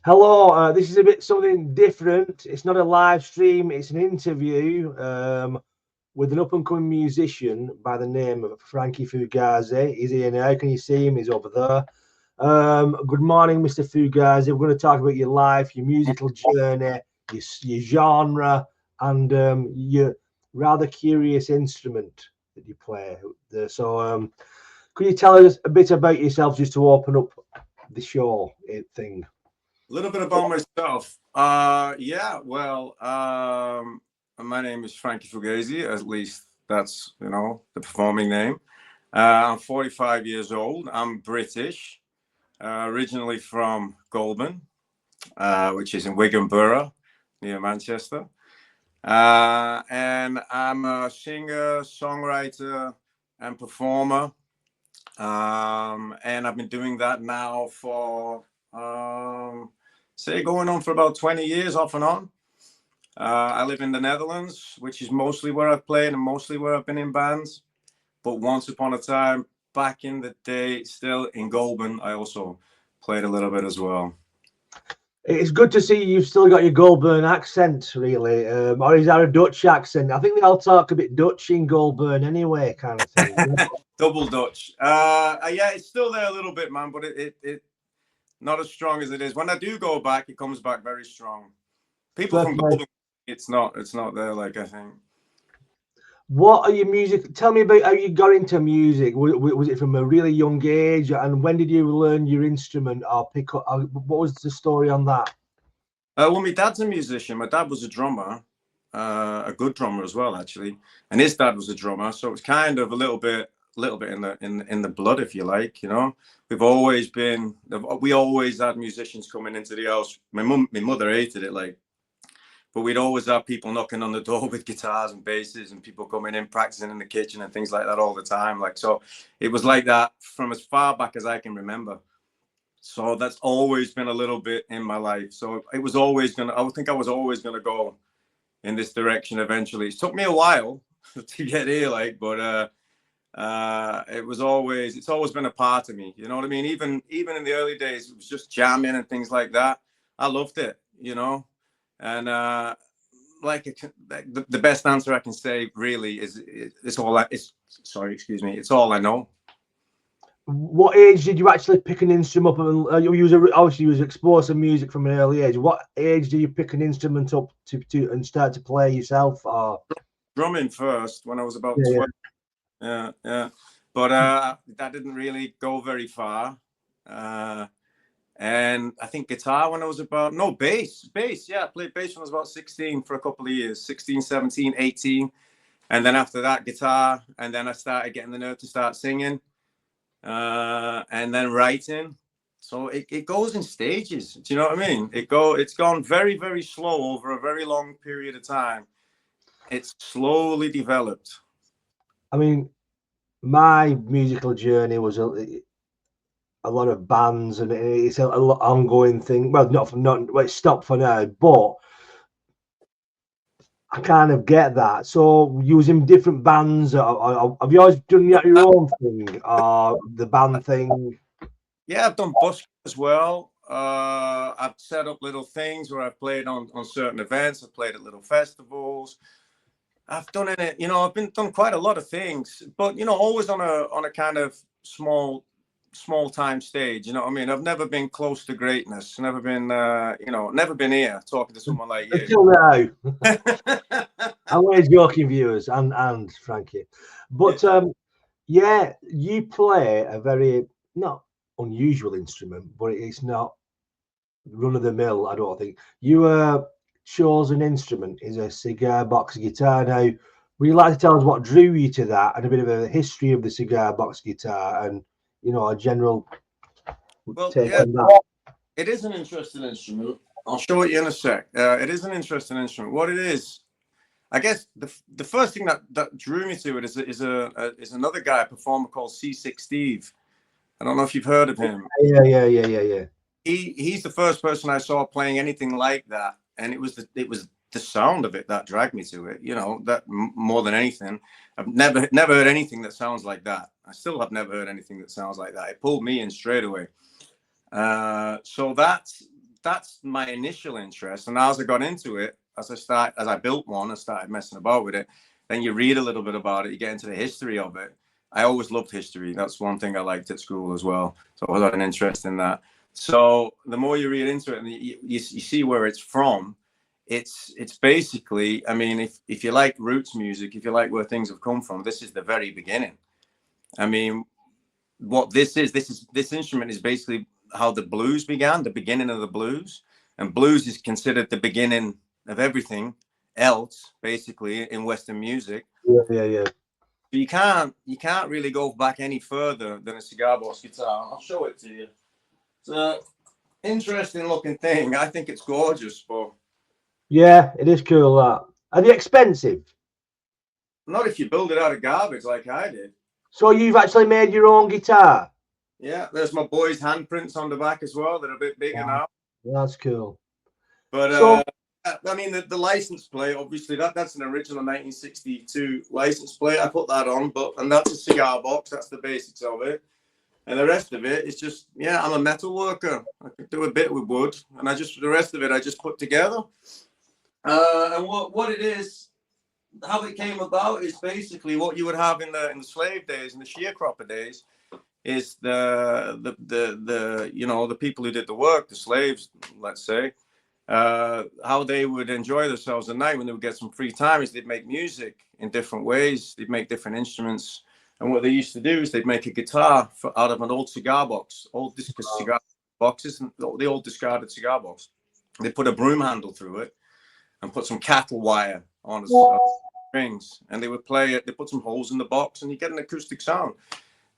Hello, this is a bit something different. It's not a live stream, it's an interview with an up and coming musician by the name of Frankie Fugazi. He's here now. Can you see him? He's over there. Good morning, Mr. Fugazi. We're going to talk about your life, your musical journey, your genre, and your rather curious instrument that you play. Could you tell us a bit about yourself just to open up the show thing? A little bit about myself. My name is Frankie Fugazi. At least that's, the performing name. I'm 45 years old. I'm British, originally from Goulburn, which is in Wigan Borough, near Manchester. And I'm a singer, songwriter, and performer. And I've been doing that now for going on for about 20 years off and on. I live in the Netherlands, which is mostly where I've played and mostly where I've been in bands. But once upon a time, back in the day, still in Goulburn, I also played a little bit as well. It's good to see you've still got your Goulburn accent, really. Or is that a Dutch accent? I think they all talk a bit Dutch in Goulburn anyway, kind of thing. Double Dutch. Yeah, it's still there a little bit, man, but it not as strong as it is. When I do go back, it comes back very strong. People from Goulburn, it's not there, like, I think. What are your music? Tell me about how you got into music. Was it from a really young age? And when did you learn your instrument or pick up? What was the story on that? Well, my dad's a musician. My dad was a drummer, a good drummer as well, actually. And his dad was a drummer. So it's kind of a little bit in the blood, if you like, we always had musicians coming into the house. My mother hated it, like, but we'd always have people knocking on the door with guitars and basses and people coming in practicing in the kitchen and things like that all the time. Like, so it was like that from as far back as I can remember. So that's always been a little bit in my life. So it was always I would think I was always gonna go in this direction eventually. It took me a while to get here, like, but it's always been a part of me, you know what I mean? Even in the early days, it was just jamming and things like that. I loved it, and the best answer I can say really is it's all I know. What age did you actually pick an instrument up? And obviously you was exposed to music from an early age. What age do you pick an instrument up to and start to play yourself? Or drumming first when I was about 12. Yeah. But that didn't really go very far. And I think guitar when I was bass. Yeah, I played bass when I was about 16 for a couple of years, 16, 17, 18. And then after that, guitar. And then I started getting the nerve to start singing and then writing. So it goes in stages. Do you know what I mean? It's gone very, very slow over a very long period of time. It's slowly developed. I mean, my musical journey was a lot of bands, and it's an ongoing thing. Well, it stopped for now, but I kind of get that. So, using different bands, have you always done your own thing, or the band thing? Yeah, I've done busking as well. I've set up little things where I've played on certain events. I've played at little festivals. I've done it, I've done quite a lot of things, but always on a kind of small time stage. You know what I mean? I've never been close to greatness. Never been, never been here talking to someone like you. Until now. I'm always joking, viewers, and Frankie, but yeah, you play a very not unusual instrument, but it's not run of the mill. I don't think you chosen instrument is a cigar box guitar. Now, would you like to tell us what drew you to that and a bit of a history of the cigar box guitar and a general take on that? It is an interesting instrument. I'll show it you in a sec. It is an interesting instrument. What it is, I guess the first thing that drew me to it is another guy, a performer called C6 Steve. I don't know if you've heard of him. Yeah. He's the first person I saw playing anything like that, and it was the sound of it that dragged me to it. That more than anything, I've never heard anything that sounds like that. I still have never heard anything that sounds like that. It pulled me in straight away. So that that's my initial interest. And as I got into it, as I built one and started messing about with it, then you read a little bit about it, you get into the history of it. I always loved history. That's one thing I liked at school as well. So I got an interest in that. So the more you read into it and you see where it's from, it's basically, I mean, if you like roots music, if you like where things have come from, this is the very beginning. I mean, what this instrument is basically how the blues began, the beginning of the blues. And blues is considered the beginning of everything else, basically, in Western music. Yeah. But you can't really go back any further than a cigar box guitar. I'll show it to you. It's an interesting looking thing. I think it's gorgeous, but yeah, it is cool. That are they expensive? not if you build it out of garbage like I did. So you've actually made your own guitar? Yeah, there's my boy's handprints on the back as well. They're a bit bigger now. That's cool. But so, I mean, the license plate, obviously, that's an original 1962 license plate. I put that on, and that's a cigar box. That's the basics of it. And the rest of it is just, yeah, I'm a metal worker. I can do a bit with wood, and the rest of it I just put together. And what it is, how it came about is basically what you would have in the slave days, in the sharecropper days, is the people who did the work, the slaves, let's say, how they would enjoy themselves at night when they would get some free time is they'd make music in different ways. They'd make different instruments. And what they used to do is they'd make a guitar out of an old cigar box, old cigar boxes, and the old discarded cigar box. They put a broom handle through it and put some cattle wire on the strings, and they would play it. They put some holes in the box, and you get an acoustic sound.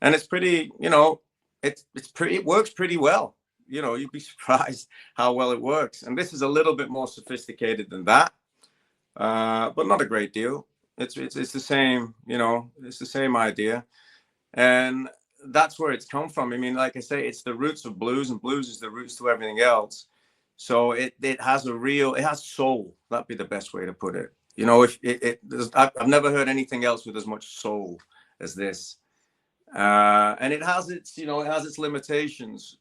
And it's pretty, it works pretty well. You'd be surprised how well it works. And this is a little bit more sophisticated than that, but not a great deal. It's the same, it's the same idea. And that's where it's come from. I mean, like I say, it's the roots of blues, and blues is the roots to everything else. So it has it has soul. That'd be the best way to put it. I've never heard anything else with as much soul as this. And it has its limitations,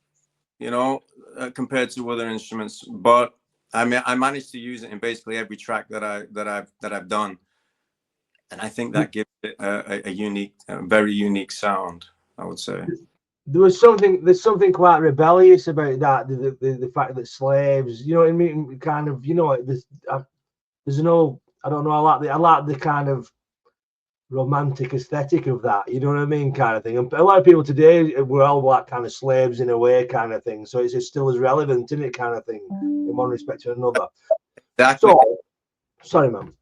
compared to other instruments. But I mean, I managed to use it in basically every track that I've done. And I think that gives it a very unique sound, I would say. There's something quite rebellious about that. The fact that slaves, you know what I mean, kind of, there's no, I don't know. I like the kind of romantic aesthetic of that. You know what I mean, kind of thing. And a lot of people today, we're all like kind of slaves in a way, kind of thing. So it's still as relevant, isn't it, kind of thing, in one respect or another. Exactly. So, sorry, man.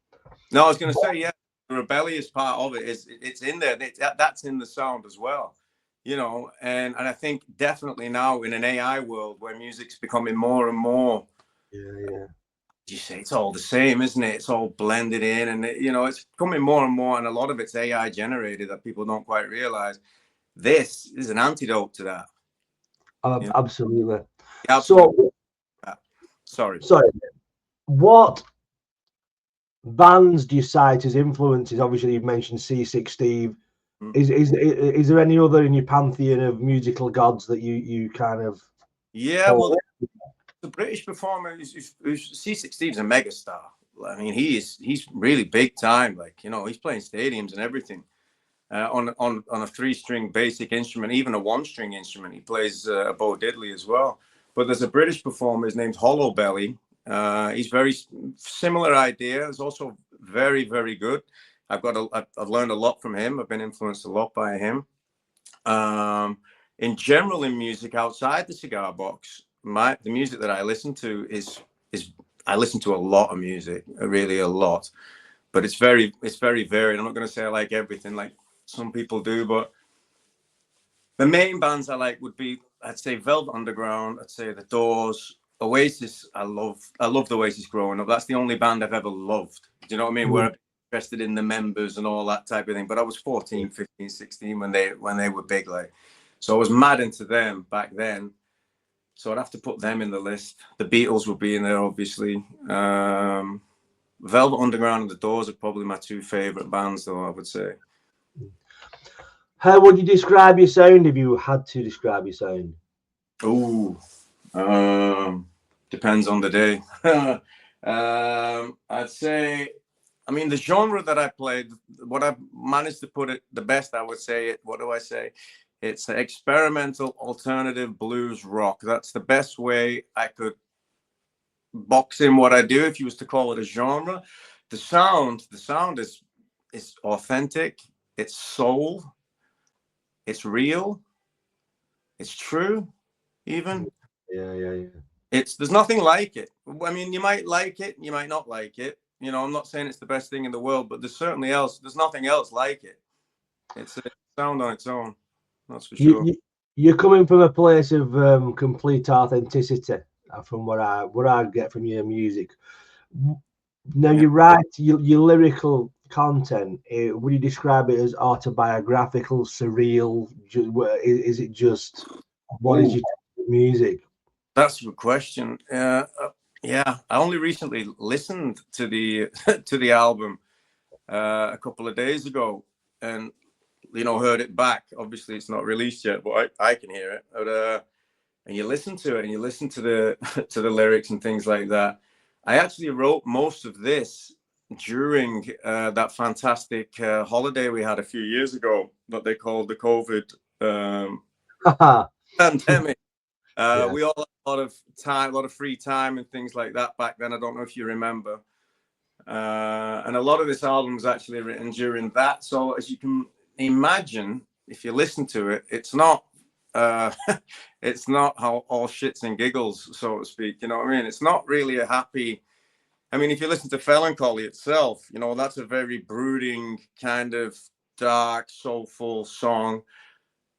No, I was going to say, yeah, the rebellious part of it is it's in there. That's in the sound as well, and I think definitely now in an AI world where music's becoming more and more, you say it's all the same, isn't it? It's all blended in, and it's becoming more and more, and a lot of it's AI generated that people don't quite realize. This is an antidote to that. Absolutely. Absolutely. So, sorry. What bands do you cite as influences? Obviously, you've mentioned C6 Steve. Is there any other in your pantheon of musical gods that you kind of? Yeah, well, the British performer C6 Steve's a megastar. I mean, he's really big time. Like, he's playing stadiums and everything on a 3-string basic instrument, even a 1-string instrument. He plays a Bo Diddley as well. But there's a British performer. His name's Hollow Belly. He's very similar idea. He's also very, very good. I've learned a lot from him. I've been influenced a lot by him. In general, in music outside the cigar box, the music that I listen to is I listen to a lot of music, really a lot, but it's very varied. I'm not going to say I like everything like some people do, but the main bands I like would be, I'd say, Velvet Underground. I'd say The Doors. Oasis, I loved Oasis growing up. That's the only band I've ever loved. Do you know what I mean? Where I'm interested in the members and all that type of thing. But I was 14, 15, 16 when they were big, like. So I was mad into them back then. So I'd have to put them in the list. The Beatles would be in there, obviously. Velvet Underground and The Doors are probably my 2 favorite bands, though, I would say. How would you describe your sound if you had to describe your sound? Ooh. Depends on the day. I'd say, I mean, the genre that I played, what I've managed to put it the best, I would say, what do I say? It's experimental alternative blues rock. That's the best way I could box in what I do if you was to call it a genre. The sound is authentic, it's soul, it's real, it's true, even. Yeah. There's nothing like it. I mean, you might like it, you might not like it. You know, I'm not saying it's the best thing in the world, but there's nothing else like it. It's a sound on its own, that's for sure. You're coming from a place of complete authenticity, from what I get from your music. Now, you write your lyrical content. Would you describe it as autobiographical, surreal? Is it just what is your music? That's a good question. Yeah, I only recently listened to the to the album a couple of days ago, and heard it back. Obviously, it's not released yet, but I can hear it. But, and you listen to it, and you listen to the to the lyrics and things like that. I actually wrote most of this during that fantastic holiday we had a few years ago that they called the COVID pandemic. We all had a lot of time, a lot of free time and things like that back then. I don't know if you remember. And a lot of this album was actually written during that. So as you can imagine, if you listen to it, it's not it's not how all shits and giggles, so to speak. You know what I mean? It's not really a happy. I mean, if you listen to Feloncholy itself, that's a very brooding, kind of dark, soulful song.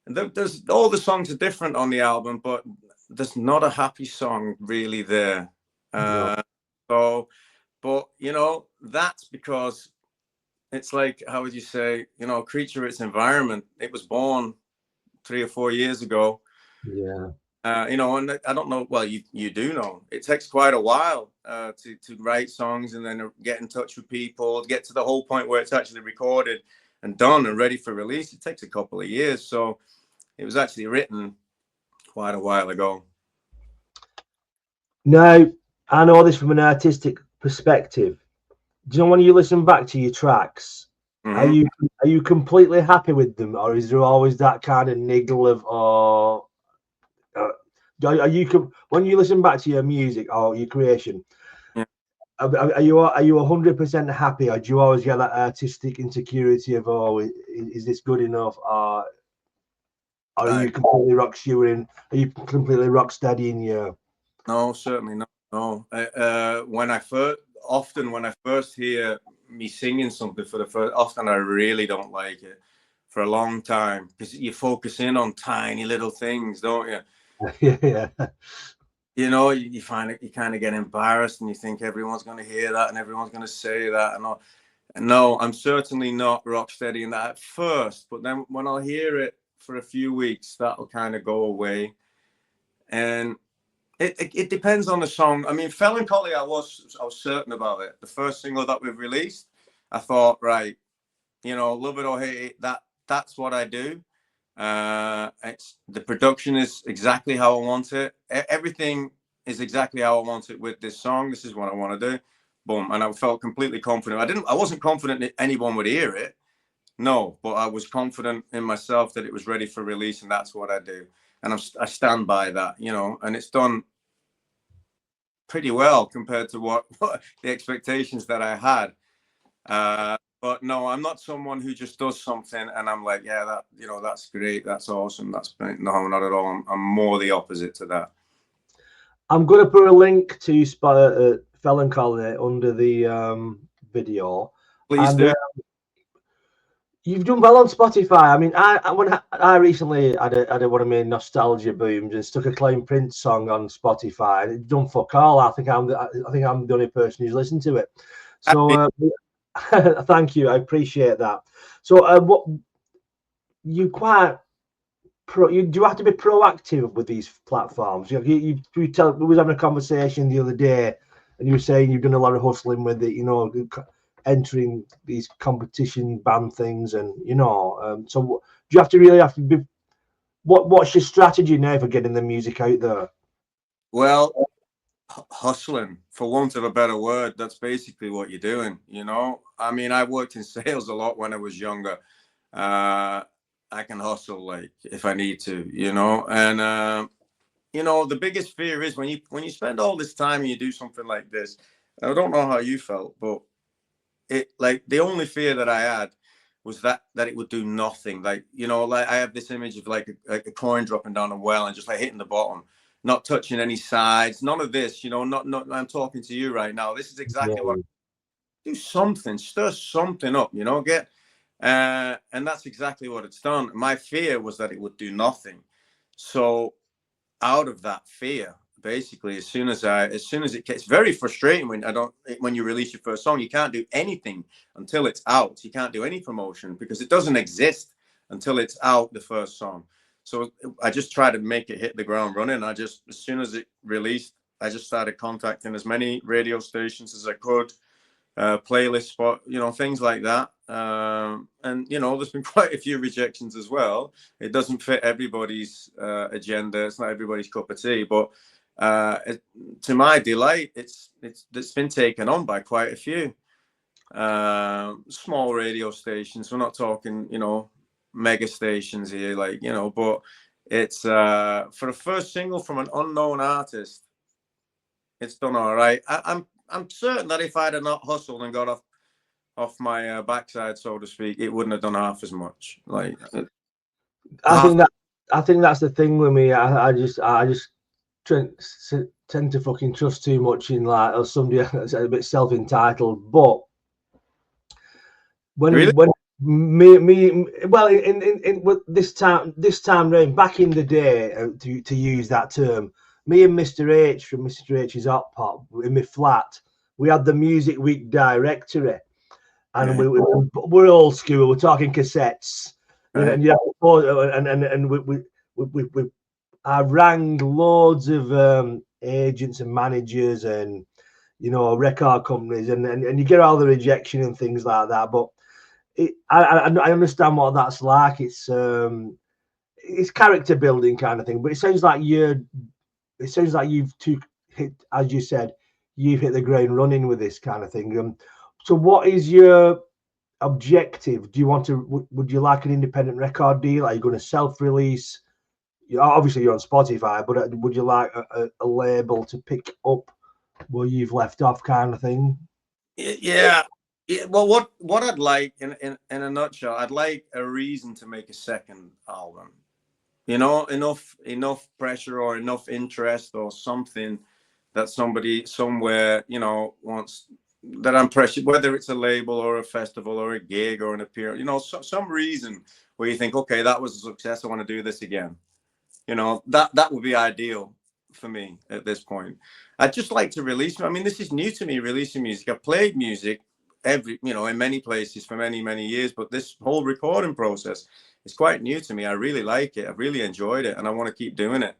And there's all the songs are different on the album, but there's not a happy song really there. So, but that's because it's like, how would you say, creature of its environment. It was born 3 or 4 years ago. Yeah. And I don't know. Well, you do know it takes quite a while to write songs and then get in touch with people, get to the whole point where it's actually recorded and done and ready for release. It takes a couple of years. So it was actually written quite a while ago. Now, I know this from an artistic perspective. Do you know when you listen back to your tracks, are you completely happy with them, or is there always that kind of niggle of, are you, when you listen back to your music or your creation, are you 100% happy, or do you always get that artistic insecurity of, is this good enough, or are you completely are you completely rock steady in your? No, certainly not. No, when I first hear me singing something for the first, often I really don't like it for a long time, because you focus in on tiny little things, don't you? Yeah. You find it, you kind of get embarrassed, and you think everyone's going to hear that and everyone's going to say that. And no, I'm certainly not rock steady in that at first, but then when I'll hear it for a few weeks, that'll kind of go away. And it depends on the song. I mean, Feloncholy, I was certain about it. The first single that we've released, I thought, right, love it or hate it, that's what I do. The production is exactly how I want it. Everything is exactly how I want it with this song. This is what I want to do. Boom. And I felt completely confident. I wasn't confident that anyone would hear it. No, but I was confident in myself that it was ready for release, and that's what I do. And I stand by that, and it's done pretty well compared to what the expectations that I had. But no, I'm not someone who just does something and I'm like, yeah, that's great, that's awesome. No, not at all. I'm more the opposite to that. I'm going to put a link to Feloncholy under the video. Please do. You've done well on Spotify. I mean, I recently had one of my nostalgia booms and stuck a Clean Prince song on Spotify, and it's done fuck all. I think I'm the only person who's listened to it. So thank you, I appreciate that. So what you quite you do have to be proactive with these platforms. We was having a conversation the other day, and you were saying you've done a lot of hustling with it. Entering these competition band things, and so do you have to be, what's your strategy now for getting the music out there? Well, hustling, for want of a better word. That's basically what you're doing, you know. I mean, I worked in sales a lot when I was younger. I can hustle like if I need to, you know. And you know, the biggest fear is when you spend all this time and you do something like this. I don't know how you felt, but it, like, the only fear that I had was that it would do nothing. Like, you know, like I have this image of like a coin dropping down a well and just like hitting the bottom, not touching any sides, none of this, you know. Not I'm talking to you right now. This is exactly what, do something, stir something up, you know, and that's exactly what it's done. My fear was that it would do nothing. So out of that fear, basically, as soon as it gets very frustrating when you release your first song, you can't do anything until it's out. You can't do any promotion because it doesn't exist until it's out, the first song. So I just tried to make it hit the ground running. As soon as it released, I just started contacting as many radio stations as I could, playlist spot, you know, things like that. And you know, there's been quite a few rejections as well. It doesn't fit everybody's agenda. It's not everybody's cup of tea, but to my delight, it's been taken on by quite a few small radio stations. We're not talking, you know, mega stations here, like, you know, but it's for a first single from an unknown artist, it's done all right. I'm certain that if I'd have not hustled and got off my backside, so to speak, it wouldn't have done half as much. Like, I think that's the thing with me. I just tend to fucking trust too much in like, or somebody that's a bit self-entitled. But when really? when me well, in this time round, back in the day, to use that term, me and Mr. H from Mr. H's Hot Pot in my flat, we had the Music Week directory, and we're old school. We're talking cassettes, Right. and yeah, and we I rang loads of agents and managers and, you know, record companies, and you get all the rejection and things like that. But I understand what that's like. It's character building kind of thing. But it sounds like you've hit, as you said, you've hit the ground running with this kind of thing. So what is your objective? Do you want to? Would you like an independent record deal? Are you going to self-release? Obviously you're on Spotify, but would you like a label to pick up where you've left off, kind of thing? Yeah. Well, what I'd like, in a nutshell, I'd like a reason to make a second album. You know, enough pressure or enough interest or something that somebody somewhere, you know, wants, that I'm pressured, whether it's a label or a festival or a gig or an appearance, you know, some reason where you think, okay, that was a success, I want to do this again. You know, that would be ideal for me at this point. I'd just like to release. I mean, this is new to me, releasing music. I've played music in many places for many years, but this whole recording process is quite new to me. I really like it. I've really enjoyed it, and I want to keep doing it.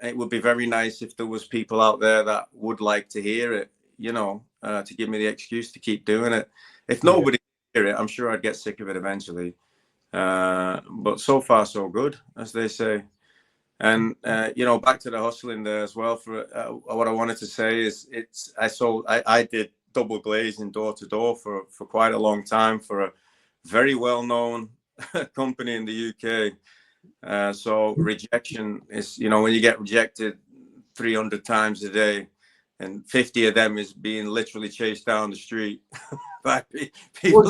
It would be very nice if there was people out there that would like to hear it, you know, to give me the excuse to keep doing it. If nobody hear it, I'm sure I'd get sick of it eventually. But so far so good, as they say. And you know, back to the hustling there as well. For what I wanted to say is, I did double glazing door to door for quite a long time for a very well known company in the UK. So rejection is, you know, when you get rejected 300 times a day, and 50 of them is being literally chased down the street by people.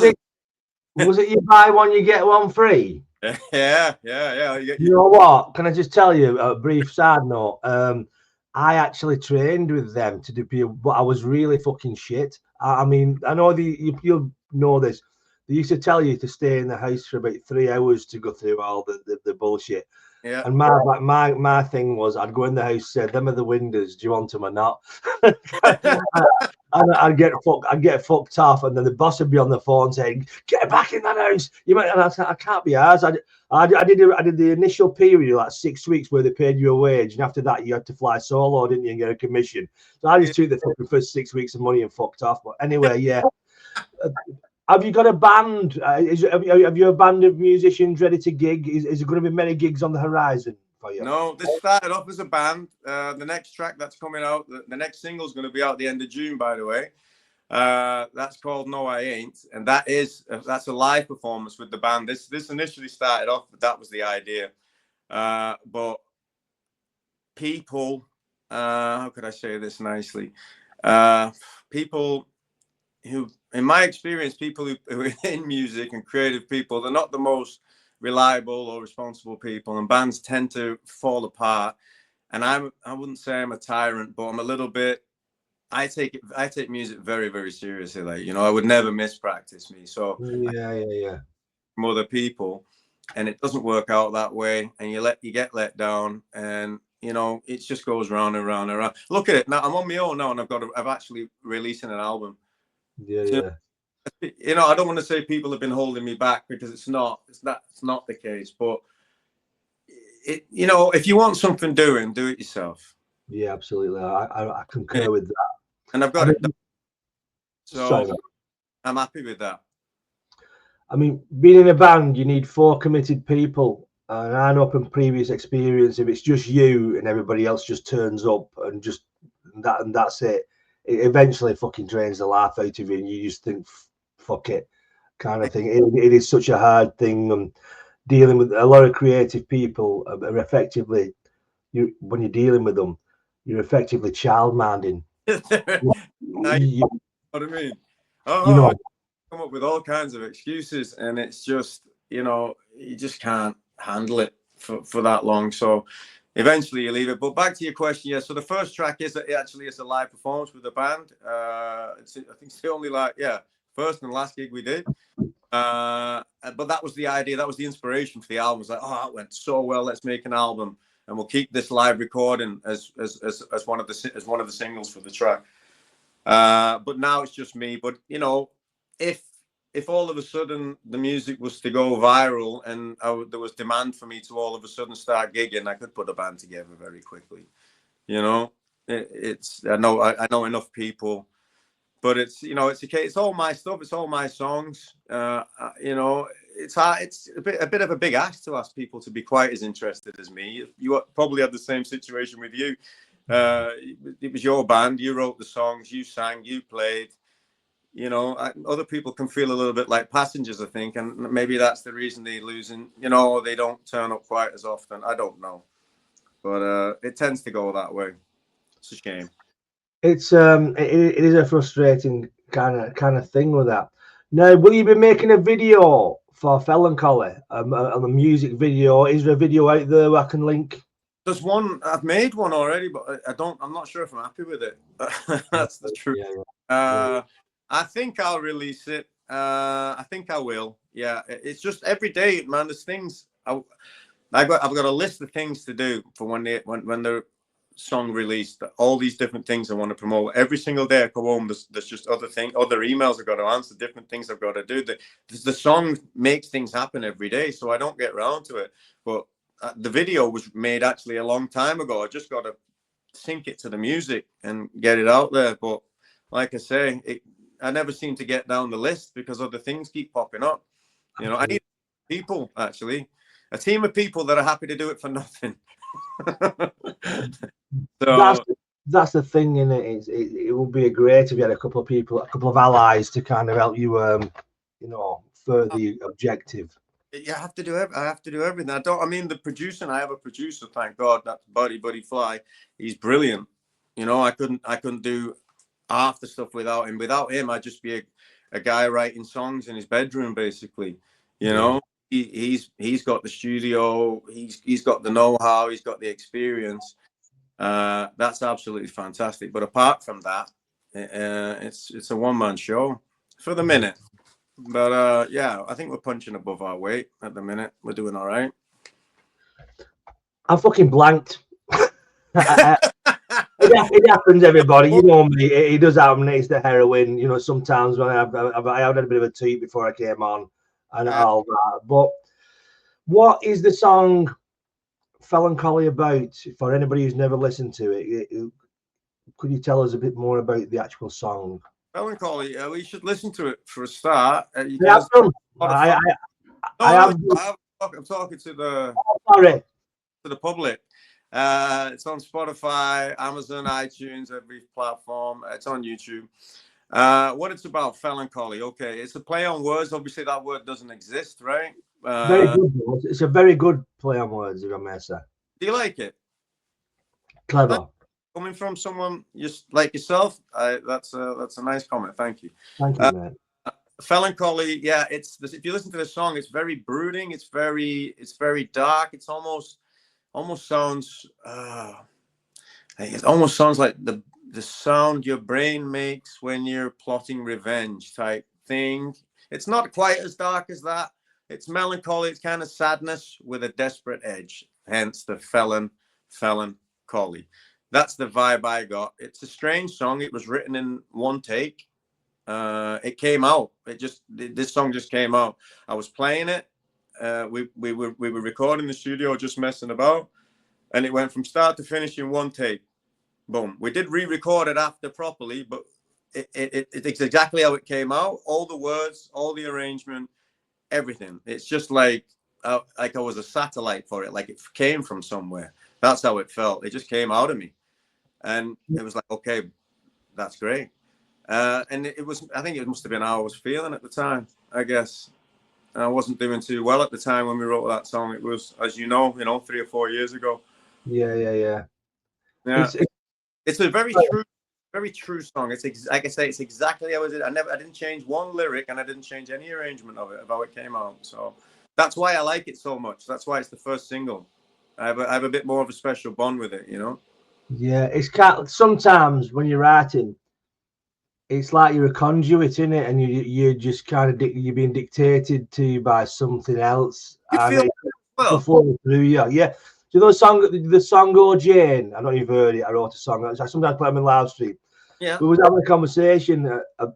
Was it you buy one, you get one free? Yeah. You know what? Can I just tell you a brief side note? I actually trained with them to do, but I was really fucking shit. I mean, I know you'll know this. They used to tell you to stay in the house for about 3 hours to go through all the bullshit. Yeah. And my thing was, I'd go in the house, say, "Them are the windows. Do you want them or not?" And I'd get fucked off, and then the boss would be on the phone saying, "Get back in that house." You might, and I said, "I can't be ours." I did the initial period, like 6 weeks, where they paid you a wage, and after that you had to fly solo, didn't you, and get a commission. So I just took the first 6 weeks of money and fucked off. But anyway, yeah. Have you got a band? Have you a band of musicians ready to gig? Is there going to be many gigs on the horizon for you? No, this started off as a band. The next track that's coming out, the next single is going to be out the end of June, by the way. That's called No I Ain't, and that's a live performance with the band. This initially started off, but that was the idea. But people, how could I say this nicely? People who, in my experience, people who are in music and creative people, they're not the most reliable or responsible people, and bands tend to fall apart. And I wouldn't say I'm a tyrant, but I'm a little bit. I take music very, very seriously. Like, you know, I would never miss practice me. So yeah. From other people, and it doesn't work out that way, and you get let down, and you know, it just goes round and round and round. Look at it now. I'm on my own now, and I've actually releasing an album. Yeah. You know, I don't want to say people have been holding me back, because it's not the case. But you know, if you want something doing, do it yourself. Yeah, absolutely. I concur with that. And I've got it done. So sorry, I'm happy with that. I mean, being in a band, you need 4 committed people. And I know from previous experience, if it's just you and everybody else just turns up and that's it, it eventually fucking drains the life out of you, and you just think, fuck it, kind of thing. It is such a hard thing. Dealing with a lot of creative people are effectively, when you're dealing with them, you're effectively child minding. You know what I mean? You know, come up with all kinds of excuses, and it's just, you know, you just can't handle it for that long. So eventually you leave it. But back to your question, yeah. So the first track is a live performance with the band. I think it's the only first and last gig we did. But that was the idea. That was the inspiration for the album. It was like, oh, that went so well. Let's make an album, and we'll keep this live recording as one of the singles for the track. But now it's just me. But you know, if all of a sudden the music was to go viral and there was demand for me to all of a sudden start gigging, I could put a band together very quickly. You know, I know enough people, but it's, you know, it's all my stuff. It's all my songs. You know, it's hard. It's a bit of a big ask to ask people to be quite as interested as me. You probably had the same situation with you. It was your band. You wrote the songs. You sang. You played. You know, other people can feel a little bit like passengers, I think, and maybe that's the reason they lose, and you know, they don't turn up quite as often. I don't know, but it tends to go that way. It's a shame. It is a frustrating kind of thing with that. Now, will you be making a video for Feloncholy? On the music video, is there a video out there where I can link? There's one. I've made one already, but I'm not sure if I'm happy with it. That's the truth. Yeah. I think I'll release it. I think I will. Yeah, it's just every day, man. There's things I've got a list of things to do for when the song released. All these different things I want to promote. Every single day I go home, there's just other emails I've got to answer, different things I've got to do. The song makes things happen every day, so I don't get around to it. But the video was made actually a long time ago. I just got to sync it to the music and get it out there. But like I say, I never seem to get down the list because other things keep popping up. You know, I need people, actually, a team of people that are happy to do it for nothing. So that's the thing, in it. It would be great if you had a couple of people, a couple of allies to kind of help you, you know, further the objective. I have to do everything. I mean, the producer. I have a producer, thank God. That's Buddy Fly. He's brilliant. You know, I couldn't do half the stuff without him. Without him, I'd just be a guy writing songs in his bedroom, basically. You know, he's got the studio, he's got the know-how, he's got the experience. That's absolutely fantastic. But apart from that, it's a one-man show for the minute. But yeah, I think we're punching above our weight at the minute. We're doing all right. I'm fucking blanked. It happens, everybody. You know me. It does happen. It's the heroin. You know, sometimes when I had a bit of a toot before I came on, and all that. But what is the song Feloncholy about? For anybody who's never listened to it, could you tell us a bit more about the actual song? Feloncholy, we should listen to it for a start. I'm talking to the. I'm talking to the. Oh, sorry. to the public. It's on Spotify, Amazon, iTunes, every platform. It's on YouTube. What it's about, Feloncholy. Okay, it's a play on words. Obviously, that word doesn't exist, right? Very good. It's a very good play on words, if I may say. Do you like it? Clever. Coming from someone just like yourself, that's a nice comment. Thank you. Thank you, mate. Feloncholy, yeah. If you listen to the song, it's very brooding. It's very dark. It's almost sounds. It almost sounds like the sound your brain makes when you're plotting revenge type thing. It's not quite as dark as that. It's melancholy. It's kind of sadness with a desperate edge. Hence the Feloncholy. That's the vibe I got. It's a strange song. It was written in one take. It came out. This song just came out. I was playing it. We were recording the studio, just messing about, and it went from start to finish in one take. Boom. We did re-record it after properly, but it's exactly how it came out. All the words, all the arrangement, everything. It's just like I was a satellite for it. Like it came from somewhere. That's how it felt. It just came out of me, and it was like, okay, that's great. And it was. I think it must have been how I was feeling at the time. I guess I wasn't doing too well at the time when we wrote that song. It was, as you know, 3 or 4 years ago. Yeah. It's a very true song. It's like I say, it's exactly how it is. I didn't change one lyric, and I didn't change any arrangement of how it came out. So that's why I like it so much. That's why it's the first single. I have a bit more of a special bond with it, Yeah, it's sometimes when you're writing, it's like you're a conduit, isn't it? And you're just kind of you're being dictated to by something else. You feel well. Flowing through you. Yeah. So the song "Oh Jane," I don't know if you've heard it. I wrote a song. I sometimes play them in Loud Street. Yeah. We was having a conversation.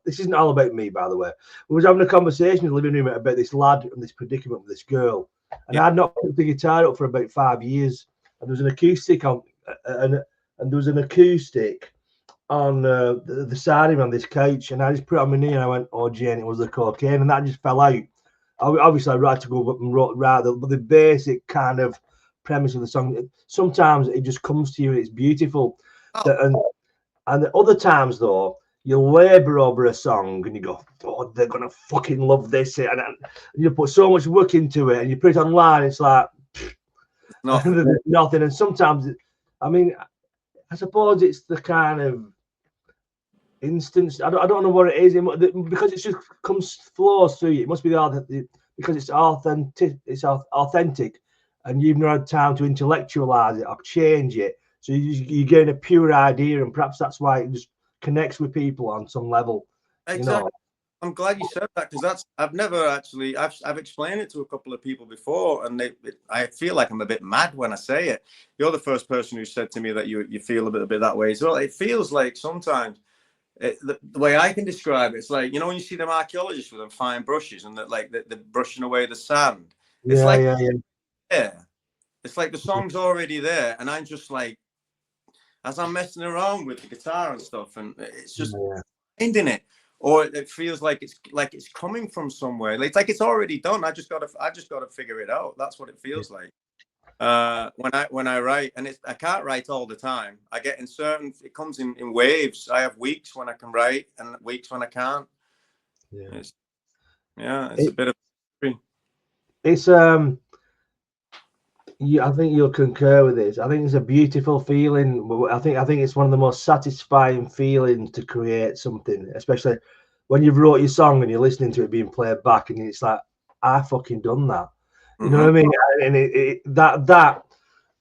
This isn't all about me, by the way. We was having a conversation in the living room about this lad and this predicament with this girl. And I'd not picked the guitar up for about 5 years. And there was an acoustic on, and there was an acoustic on the side of him on this couch. And I just put it on my knee and I went, "Oh Jane," it was the cocaine, and that just fell out. Obviously, I had to go up and write the basic kind of premise of the song. Sometimes it just comes to you and it's beautiful. And the other times though, you labor over a song and you go, "Oh, they're gonna fucking love this," and you put so much work into it, and you put it online, it's like nothing. And sometimes I suppose it's the kind of instance. I don't know what it is, because it just flows through you. It must be because it's authentic. It's authentic, and you've not had time to intellectualize it or change it. So you're getting a pure idea, and perhaps that's why it just connects with people on some level. Exactly. I'm glad you said that, because I've explained it to a couple of people before, and I feel like I'm a bit mad when I say it. You're the first person who said to me that you feel a bit that way as well. It feels like sometimes the way I can describe it, it's like, when you see them archaeologists with them fine brushes and they're brushing away the sand. It's it's like the song's already there, and I'm just like, as I'm messing around with the guitar and stuff, and it's just finding it, or it feels like it's coming from somewhere. It's like it's already done. I just gotta figure it out. That's what it feels like when I write, and I can't write all the time. I get it comes in waves. I have weeks when I can write and weeks when I can't. It's a bit of it's I think you'll concur with this. I think it's a beautiful feeling. I think it's one of the most satisfying feelings to create something, especially when you've wrote your song and you're listening to it being played back, and it's like, I fucking done that. You know what I mean? And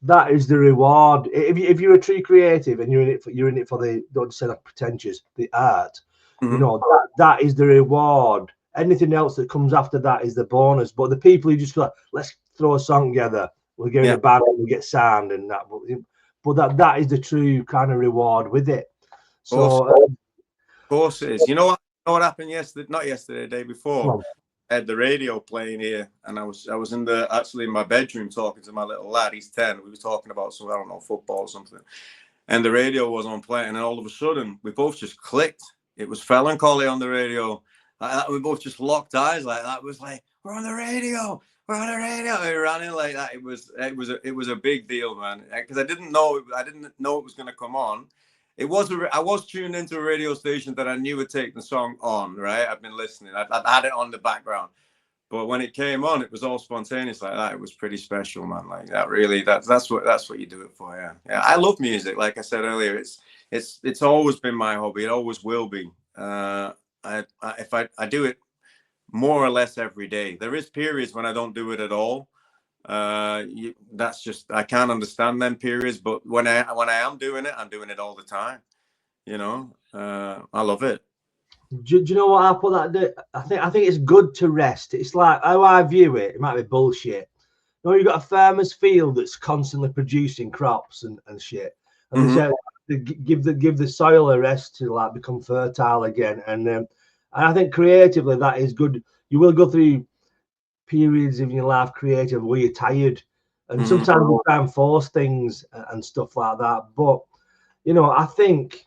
that is the reward. If you're a true creative and you're in it for the, don't say that pretentious, the art. That is the reward. Anything else that comes after that is the bonus. But the people who just go, let's throw a song together, we'll get in a band and we get sound and that. But that is the true kind of reward with it. So, of course it is. You know what happened yesterday? Not yesterday, the day before. I had the radio playing here, and I was in my bedroom talking to my little lad. He's 10. We were talking about some, I don't know, football or something, and the radio was on playing, and all of a sudden we both just clicked. It was Feloncholy on the radio. We both just locked eyes like that. It was like, we're on the radio. we're on the radio. It ran in like that. It was a big deal, man. Because I didn't know it was going to come on. I was tuned into a radio station that I knew would take the song on. Right, I've been listening. I'd had it on the background. But when it came on, it was all spontaneous like that. It was pretty special, man. Like that, really. That's what you do it for. Yeah, yeah. I love music. Like I said earlier, it's always been my hobby. It always will be. If I do it more or less every day. There is periods when I don't do it at all. That's just, I can't understand them periods. But when I am doing it, I'm doing it all the time. You know, I love it. Do you know what I put that? I think it's good to rest. It's like how I view it. It might be bullshit. You know, you've got a farmer's field that's constantly producing crops and shit, and they give the soil a rest to like become fertile again. And I think creatively that is good. You will go through periods in your life creative where you're tired, and sometimes you try and force things and stuff like that. But you know, I think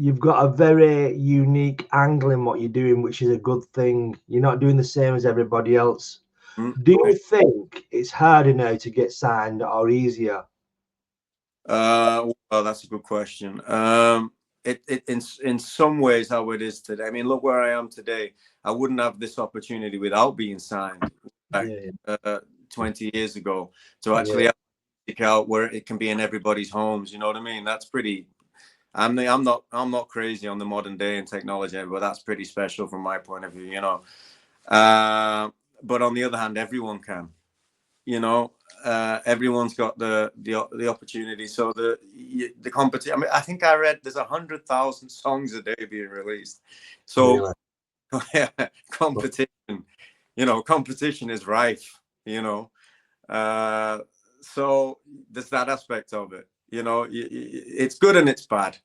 you've got a very unique angle in what you're doing, which is a good thing. You're not doing the same as everybody else. Do you think it's harder now to get signed or easier? Well, that's a good question. In some ways how it is today. I mean, look where I am today. I wouldn't have this opportunity without being signed 20 years ago. So actually pick out where it can be in everybody's homes. You know what I mean? That's pretty. I'm not crazy on the modern day and technology, but that's pretty special from my point of view. You know. But on the other hand, everyone can. You know, everyone's got the opportunity. So the competition. I mean, I think I read there's 100,000 songs a day being released. So yeah, competition. You know, competition is rife. You know, so there's that aspect of it. You know, it's good and it's bad.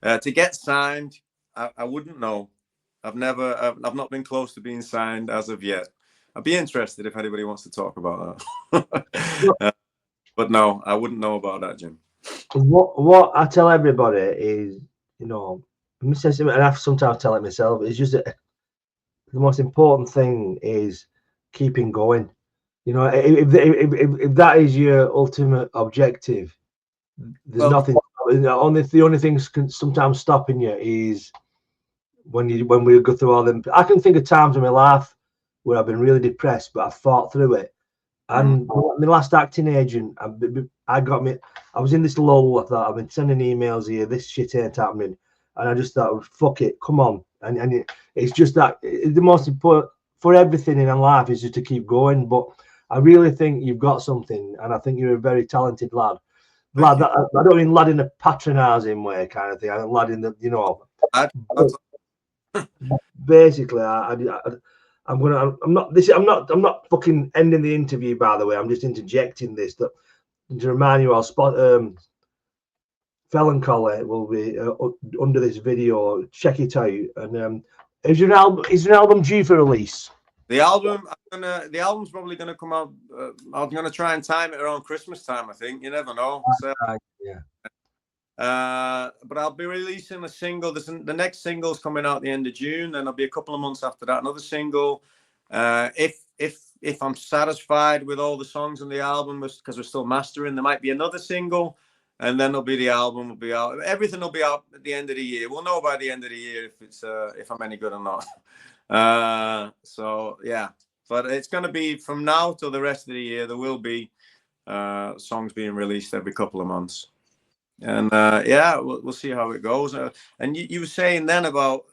To get signed, I wouldn't know. I've not been close to being signed as of yet. I'd be interested if anybody wants to talk about that. But no, I wouldn't know about that, Jim. What I tell everybody is, you know, and I sometimes tell it myself, it's just that the most important thing is keeping going. You know, if that is your ultimate objective, there's nothing. The only things can sometimes stopping you is when we go through all them. I can think of times in my life where I've been really depressed, but I fought through it. And my last acting agent, I was in this lull. I thought, I've been sending emails here. This shit ain't happening, and I just thought, fuck it, come on. And it's just that the most important for everything in life is just to keep going. But I really think you've got something, and I think you're a very talented lad. Lad, I don't mean lad in a patronising way, kind of thing. I mean lad in the, you know. Basically, I'm not fucking ending the interview, by the way. I'm just interjecting this to remind you, Feloncholy will be under this video. Check it out. And is your album due for release? The album's probably gonna come out. I'm gonna try and time it around Christmas time. I think you never know. So, but I'll be releasing a single. The next single's coming out at the end of June. Then there'll be a couple of months after that another single. If I'm satisfied with all the songs on the album, because we're still mastering, there might be another single, and then there'll be the album will be out. Everything will be out at the end of the year. We'll know by the end of the year if I'm any good or not. So yeah, but it's going to be from now till the rest of the year. There will be songs being released every couple of months, and yeah, we'll see how it goes. And you were saying then about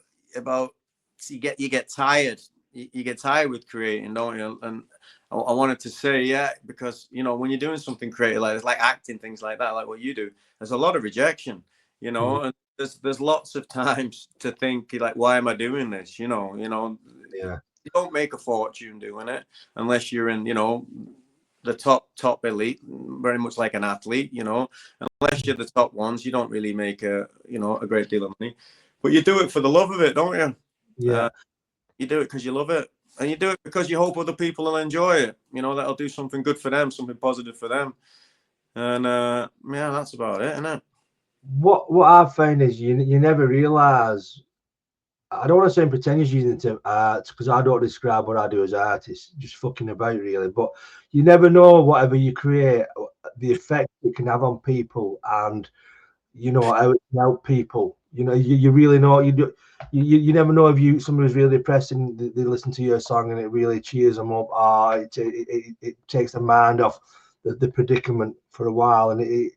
you get tired. You get tired with creating, don't you? And I wanted to say, yeah, because you know when you're doing something creative, like acting, things like that, like what you do, there's a lot of rejection, you know, and there's lots of times to think like, why am I doing this? You know, you don't make a fortune doing it unless you're in, you know, the top elite, very much like an athlete, you know. Unless you're the top ones, you don't really make a great deal of money, but you do it for the love of it, don't you? Yeah. You do it because you love it, and you do it because you hope other people will enjoy it. You know, that'll do something good for them, something positive for them. And yeah, that's about it, isn't it? What I've found is you never realise I don't want to sound pretentious using the term art, because I don't describe what I do as artists, just fucking about really. But you never know, whatever you create, the effect it can have on people, and you know how it can help people. You know, you really know you never know if somebody's really depressed and they listen to your song and it really cheers them up. It takes the mind off the predicament for a while, and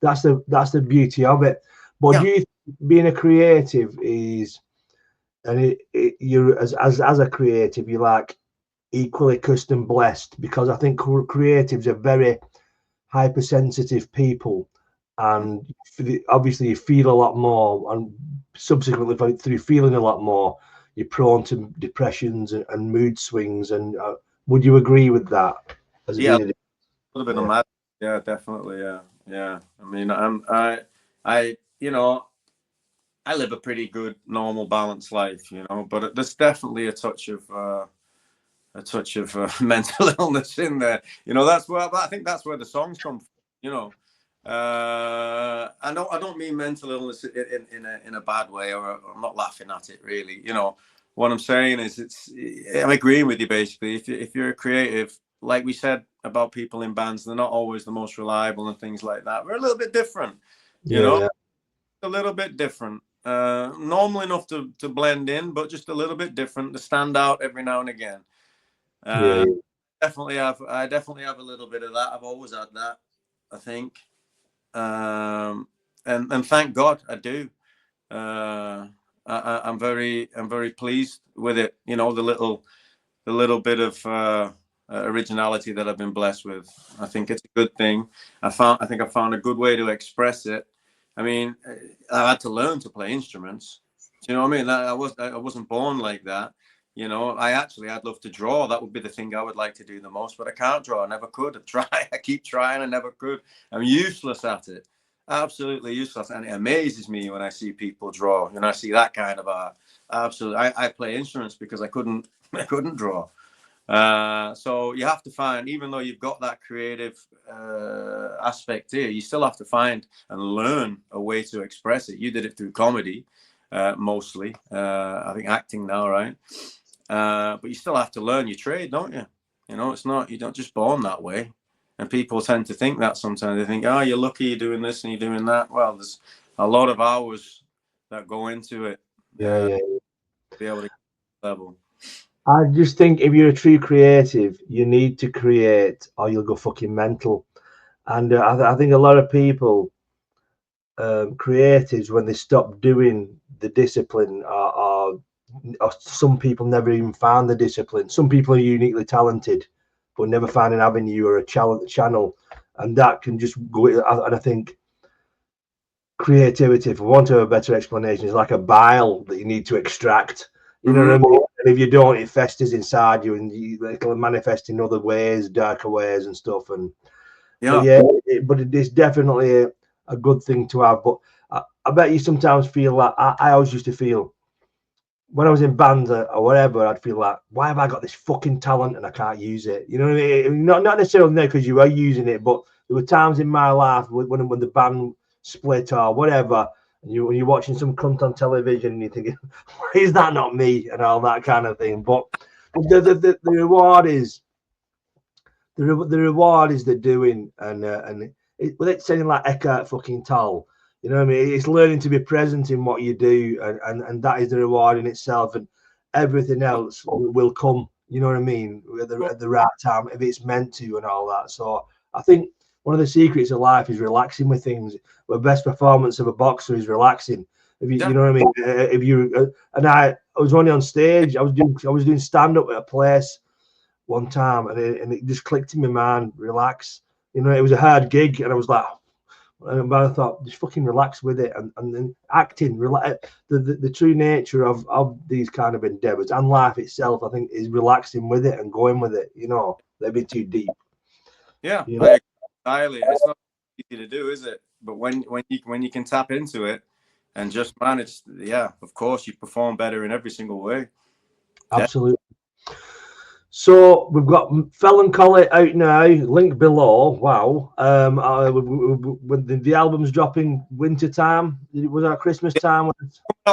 that's the beauty of it. But do you think being a creative is, and you're as a creative, you're like equally cursed and blessed? Because I think creatives are very hypersensitive people, and obviously you feel a lot more, and subsequently through feeling a lot more, you're prone to depressions and mood swings. And would you agree with that? As Yeah, being a little bit of mad. Yeah, definitely. Yeah. I mean, I, you know, I live a pretty good, normal, balanced life, you know, but there's definitely a touch of mental illness in there. You know, I think that's where the songs come from, you know. I don't mean mental illness in a bad way, or I'm not laughing at it really. You know, what I'm saying is I'm agreeing with you basically. If you're a creative, like we said about people in bands, they're not always the most reliable and things like that. We're a little bit different, you know, a little bit different. Normal enough to blend in, but just a little bit different, to stand out every now and again. I definitely have a little bit of that. I've always had that, I think. And thank God I do. I'm very pleased with it. You know, the little bit of originality that I've been blessed with. I think it's a good thing. I think I found a good way to express it. I mean, I had to learn to play instruments. Do you know what I mean? I wasn't born like that. You know, I'd love to draw. That would be the thing I would like to do the most, but I can't draw. I never could. I keep trying. I never could. I'm useless at it. Absolutely useless. And it amazes me when I see people draw. And I see that kind of art. Absolutely. I play instruments because I couldn't draw. So you have to find, even though you've got that creative aspect here, you still have to find and learn a way to express it. You did it through comedy, mostly. I think acting now, right? But you still have to learn your trade, don't you? You know, you're not just born that way. And people tend to think that sometimes. They think, oh, you're lucky you're doing this and you're doing that. Well, there's a lot of hours that go into it. To be able to get to that level. I just think if you're a true creative, you need to create, or you'll go fucking mental. And I think a lot of people, creatives, when they stop doing the discipline, or some people never even found the discipline. Some people are uniquely talented, but never find an avenue or a channel, and that can just go. And I think creativity, for want of a better explanation, is like a bile that you need to extract. You know what I mean? And if you don't, it festers inside you, and it'll manifest in other ways, darker ways and stuff. And but it is definitely a good thing to have. But I bet you sometimes feel like I always used to feel when I was in bands or whatever, I'd feel like, why have I got this fucking talent and I can't use it? You know what I mean? Not necessarily because you are using it, but there were times in my life when the band split or whatever, and when you're watching some cunt on television and you're thinking, why is that not me? And all that kind of thing. But the reward is the reward is the doing, and it's saying like Eckhart fucking Tolle. You know what I mean? It's learning to be present in what you do, and that is the reward in itself, and everything else will come. You know what I mean? At the right time, if it's meant to, and all that. So I think one of the secrets of life is relaxing with things. The best performance of a boxer is relaxing. If you know what I mean? If you and I was only on stage. I was doing stand up at a place one time, and it just clicked in my mind. Relax. You know, it was a hard gig, and I was like. But I thought, just fucking relax with it, and then acting, the true nature of these kind of endeavors and life itself, I think, is relaxing with it and going with it. You know, they'd be too deep. Yeah, you know? entirely. It's not easy to do, is it? But when you can tap into it and just manage, yeah, of course, you perform better in every single way. Absolutely. So we've got Feloncholy out now. Link below. Wow. When the album's dropping winter time, was that Christmas time?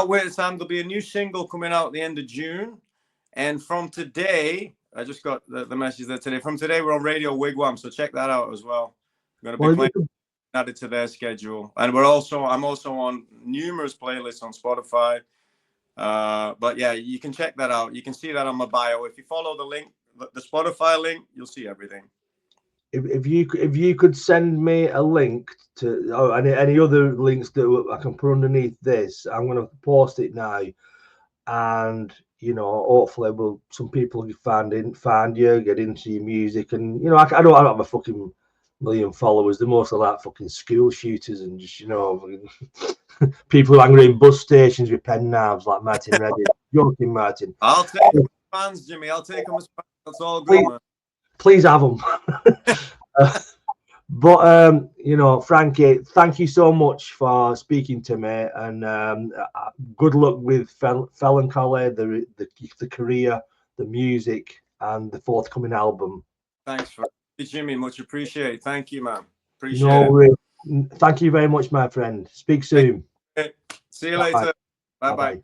Winter time. There'll be a new single coming out at the end of June, and from today, I just got the message there today. From today, we're on Radio Wigwam, so check that out as well. I'm going to be playing added to their schedule, and I'm also on numerous playlists on Spotify. But yeah, you can check that out. You can see that on my bio. If you follow the link, the Spotify link, you'll see everything. If you could send me a link to any other links that I can put underneath this, I'm going to post it now, and hopefully some people who find you, get into your music, and I don't have a fucking million followers. They're mostly like fucking school shooters and just people who hang around bus stations with pen knives like Martin Redding. Joking, Martin. I'll take them as fans, Jimmy. I'll take them as fans. That's all good, man. Please have them. But Frankie, thank you so much for speaking to me, and good luck with Feloncholy, the career, the music, and the forthcoming album. Thanks for Jimmy. Much appreciated. Thank you, man. Appreciate it. Thank you very much, my friend. Speak soon. See you later. Bye bye.